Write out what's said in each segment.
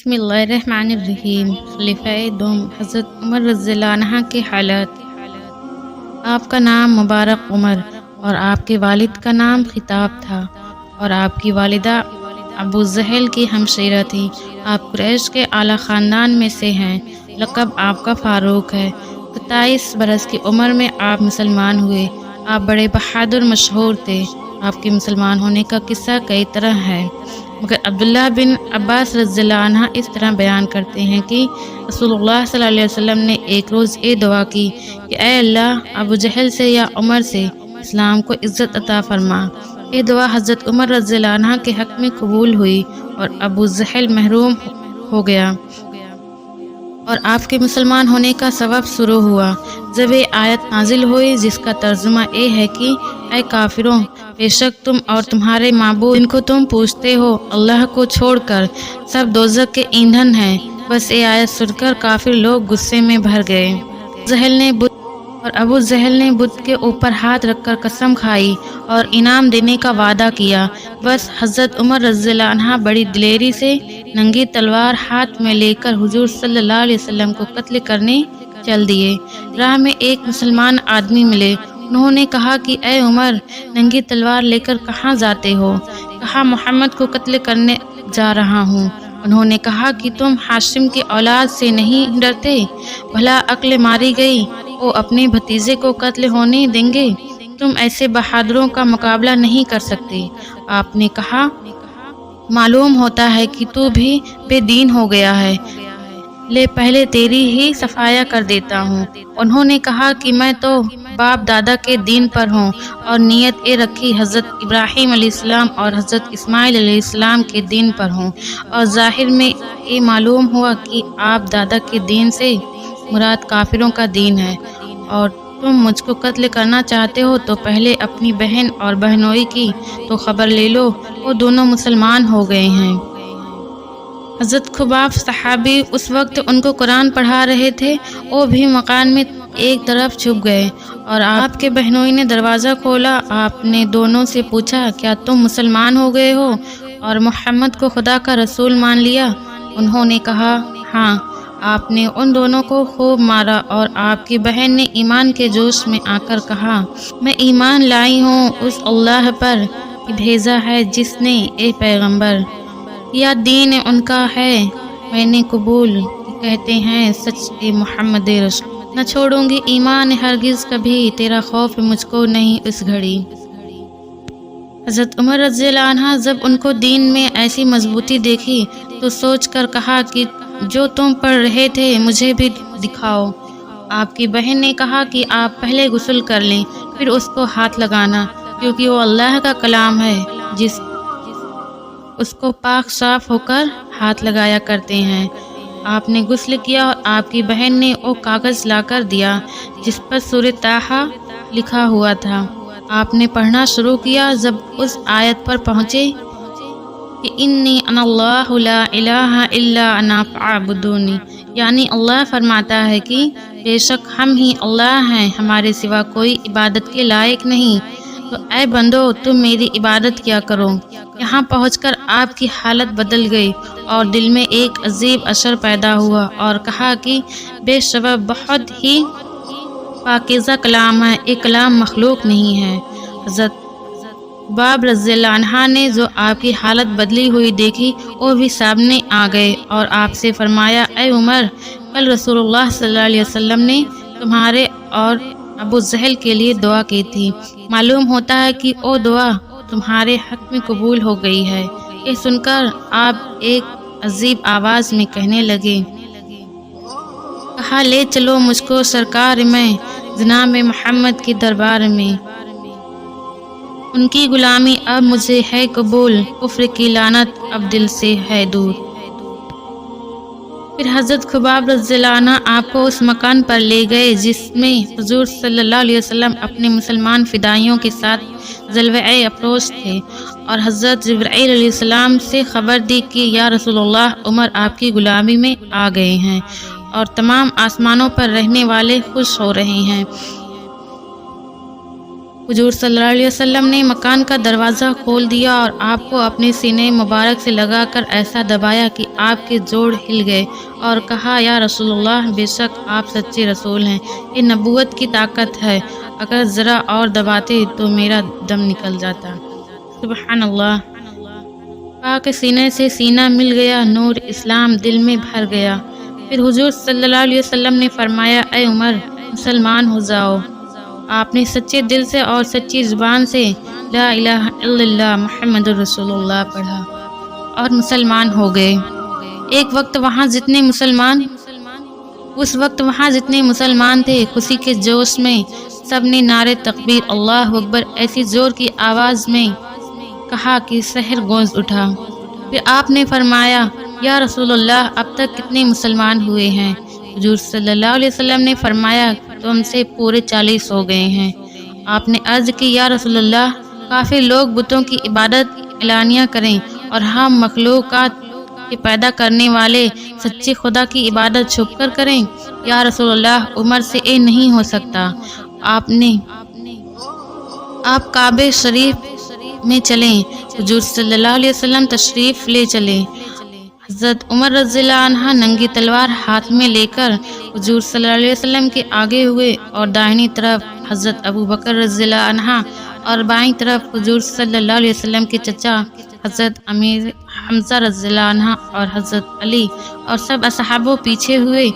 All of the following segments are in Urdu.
بسم اللہ الرحمن الرحیم۔ خلیفہ دوم حضرت عمر رضی اللہ عنہ کے حالات۔ آپ کا نام مبارک عمر اور آپ کے والد کا نام خطاب تھا اور آپ کی والدہ ابو جہل کی ہمشیرہ تھی۔ آپ قریش کے اعلیٰ خاندان میں سے ہیں۔ لقب آپ کا فاروق ہے۔ 27 برس کی عمر میں آپ مسلمان ہوئے۔ آپ بڑے بہادر مشہور تھے۔ آپ کے مسلمان ہونے کا قصہ کئی طرح ہے، مگر عبداللہ بن عباس رضی اللہ عنہ اس طرح بیان کرتے ہیں کہ رسول اللہ صلی اللہ علیہ وسلم نے ایک روز یہ دعا کی کہ اے اللہ، ابو جہل سے یا عمر سے اسلام کو عزت عطا فرما۔ یہ دعا حضرت عمر رضی اللہ عنہ کے حق میں قبول ہوئی اور ابو جہل محروم ہو گیا اور آپ کے مسلمان ہونے کا سبب شروع ہوا۔ جب یہ آیت نازل ہوئی جس کا ترجمہ یہ ہے کہ اے کافروں، بے شک تم اور تمہارے معبود جن کو تم پوچھتے ہو اللہ کو چھوڑ کر سب دوزخ کے ایندھن ہیں، بس یہ آیت سن کر کافر لوگ غصے میں بھر گئے۔ ابو جہل نے بت کے اوپر ہاتھ رکھ کر قسم کھائی اور انعام دینے کا وعدہ کیا۔ بس حضرت عمر رضی اللہ عنہ بڑی دلیری سے ننگی تلوار ہاتھ میں لے کر حضور صلی اللہ علیہ وسلم کو قتل کرنے چل دیے۔ راہ میں ایک مسلمان آدمی ملے۔ انہوں نے کہا کہ اے عمر، ننگی تلوار لے کر کہاں جاتے ہو؟ کہا محمد کو قتل کرنے جا رہا ہوں۔ انہوں نے کہا کہ تم ہاشم کی اولاد سے نہیں ڈرتے؟ بھلا عقل ماری گئی، وہ اپنے بھتیجے کو قتل ہونے دیں گے؟ تم ایسے بہادروں کا مقابلہ نہیں کر سکتے۔ آپ نے کہا معلوم ہوتا ہے کہ تو بھی بے دین ہو گیا ہے، لے پہلے تیری ہی صفایا کر دیتا ہوں۔ انہوں نے کہا کہ میں تو باپ دادا کے دین پر ہوں اور نیت یہ رکھی حضرت ابراہیم علیہ السلام اور حضرت اسماعیل علیہ السلام کے دین پر ہوں، اور ظاہر میں یہ معلوم ہوا کہ آپ دادا کے دین سے مراد کافروں کا دین ہے، اور تم مجھ کو قتل کرنا چاہتے ہو تو پہلے اپنی بہن اور بہنوئی کی تو خبر لے لو، وہ دونوں مسلمان ہو گئے ہیں۔ حضرت خباب صحابی اس وقت ان کو قرآن پڑھا رہے تھے، وہ بھی مکان میں ایک طرف چھپ گئے اور آپ کے بہنوئی نے دروازہ کھولا۔ آپ نے دونوں سے پوچھا کیا تم مسلمان ہو گئے ہو اور محمد کو خدا کا رسول مان لیا؟ انہوں نے کہا ہاں۔ آپ نے ان دونوں کو خوب مارا اور آپ کی بہن نے ایمان کے جوش میں آ کر کہا میں ایمان لائی ہوں اس اللہ پر کہ بھیجا ہے جس نے اے پیغمبر، یا دین ان کا ہے میں نے قبول، کہتے ہیں سچ اے محمد رسول، نہ چھوڑوں گی ایمان ہرگز کبھی، تیرا خوف مجھ کو نہیں اس گھڑی۔ حضرت عمر رضی اللہ عنہ جب ان کو دین میں ایسی مضبوطی دیکھی تو سوچ کر کہا کہ جو تم پڑھ رہے تھے مجھے بھی دکھاؤ۔ آپ کی بہن نے کہا کہ آپ پہلے غسل کر لیں پھر اس کو ہاتھ لگانا، کیونکہ وہ اللہ کا کلام ہے، اس کو پاک صاف ہو کر ہاتھ لگایا کرتے ہیں۔ آپ نے غسل کیا اور آپ کی بہن نے وہ کاغذ لا کر دیا جس پر سورۃ طٰہٰ لکھا ہوا تھا۔ آپ نے پڑھنا شروع کیا۔ جب اس آیت پر پہنچے کہ انی انا اللہ لا الہ الا انا فاعبدونی، یعنی اللہ فرماتا ہے کہ بے شک ہم ہی اللہ ہیں، ہمارے سوا کوئی عبادت کے لائق نہیں، تو اے بندو تم میری عبادت کیا کرو۔ یہاں پہنچ کر آپ کی حالت بدل گئی اور دل میں ایک عجیب اثر پیدا ہوا اور کہا کہ بے شبہ بہت ہی پاکیزہ کلام ہے، یہ کلام مخلوق نہیں ہے۔ حضرت باب رضی اللہ عنہ نے جو آپ کی حالت بدلی ہوئی دیکھی وہ بھی سامنے آ گئے اور آپ سے فرمایا اے عمر، کل رسول اللہ صلی اللہ علیہ وسلم نے تمہارے اور ابو جہل کے لیے دعا کی تھی، معلوم ہوتا ہے کہ وہ دعا تمہارے حق میں قبول ہو گئی ہے۔ یہ سن کر آپ ایک عجیب آواز میں کہنے لگے، کہا لے چلو مجھ کو سرکار میں جناب محمد کے دربار میں، ان کی غلامی اب مجھے ہے قبول، کفر کی لعنت اب دل سے ہے دور۔ پھر حضرت خباب رضی اللہ عنہ آپ کو اس مکان پر لے گئے جس میں حضور صلی اللہ علیہ وسلم اپنے مسلمان فدائیوں کے ساتھ جلوہ افروز تھے، اور حضرت جبرائیل علیہ السلام سے خبر دی کہ یا رسول اللہ، عمر آپ کی غلامی میں آ گئے ہیں اور تمام آسمانوں پر رہنے والے خوش ہو رہے ہیں۔ حضور صلی اللہ علیہ وسلم نے مکان کا دروازہ کھول دیا اور آپ کو اپنے سینے مبارک سے لگا کر ایسا دبایا کہ آپ کے جوڑ ہل گئے اور کہا یا رسول اللہ، بے شک آپ سچے رسول ہیں، یہ نبوت کی طاقت ہے، اگر ذرا اور دباتے تو میرا دم نکل جاتا۔ سبحان اللہ۔ پاک سینے سے سینہ مل گیا، نور اسلام دل میں بھر گیا۔ پھر حضور صلی اللہ علیہ وسلم نے فرمایا، اے عمر، مسلمان ہو جاؤ۔ آپ نے سچے دل سے اور سچی زبان سے لا الہ الا اللہ محمد رسول اللہ پڑھا اور مسلمان ہو گئے۔ اس وقت وہاں جتنے مسلمان تھے، خوشی کے جوش میں سب نے نعرے تکبیر اللہ اکبر ایسی زور کی آواز میں کہا کہ شہر گونج اٹھا۔ پھر آپ نے فرمایا، یا رسول اللہ، اب تک کتنے مسلمان ہوئے ہیں؟ حضور صلی اللہ علیہ وسلم نے فرمایا، تم سے پورے 40 ہو گئے ہیں۔ آپ نے عرض کی، یا رسول اللہ، کافر لوگ بتوں کی عبادت اعلانیہ کریں اور ہم مخلوقات کے پیدا کرنے والے سچے خدا کی عبادت چھپ کر کریں؟ یا رسول اللہ، عمر سے یہ نہیں ہو سکتا۔ آپ کعبہ شریف میں چلیں۔ حضور صلی اللہ علیہ وسلم تشریف لے چلے۔ حضرت عمر رضی اللہ عنہ ننگی تلوار ہاتھ میں لے کر حضور صلی اللہ علیہ وسلم کے آگے ہوئے اور دائنی طرف حضرت ابو بکر رضی اللہ عنہ اور بائیں طرف حضور صلی اللہ علیہ وسلم کے چچا حضرت امیر حمزہ رضی اللہ عنہ اور حضرت علی اور سب اصحابوں پیچھے ہوئے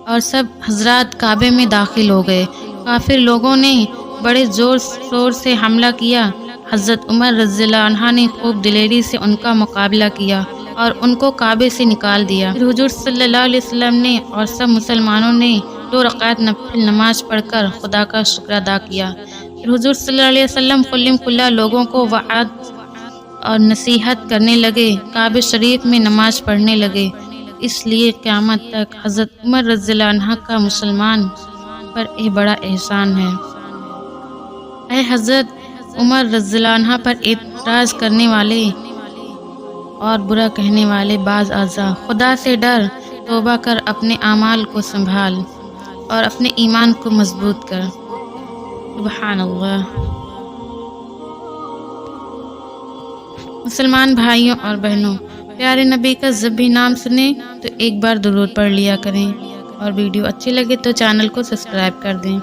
اور سب حضرات کعبے میں داخل ہو گئے۔ کافر لوگوں نے بڑے زور شور سے حملہ کیا۔ حضرت عمر رضی اللہ عنہ نے خوب دلیری سے ان کا مقابلہ کیا اور ان کو کعبے سے نکال دیا۔ پھر حضور صلی اللہ علیہ وسلم نے اور سب مسلمانوں نے 2 رکعت نفل نماز پڑھ کر خدا کا شکر ادا کیا۔ پھر حضور صلی اللہ علیہ وسلم کھلم کھلا لوگوں کو وعظ اور نصیحت کرنے لگے، کعبہ شریف میں نماز پڑھنے لگے۔ اس لیے قیامت تک حضرت عمر رضی اللہ عنہ کا مسلمان پر ایک بڑا احسان ہے۔ اے حضرت عمر رضی اللہ عنہ پر اعتراض کرنے والے اور برا کہنے والے بعض اعضاء، خدا سے ڈر، توبہ کر، اپنے اعمال کو سنبھال اور اپنے ایمان کو مضبوط کر۔ سبحان اللہ۔ مسلمان بھائیوں اور بہنوں، پیارے نبی کا جب بھی نام سنیں تو ایک بار درود پڑھ لیا کریں، اور ویڈیو اچھی لگے تو چینل کو سبسکرائب کر دیں۔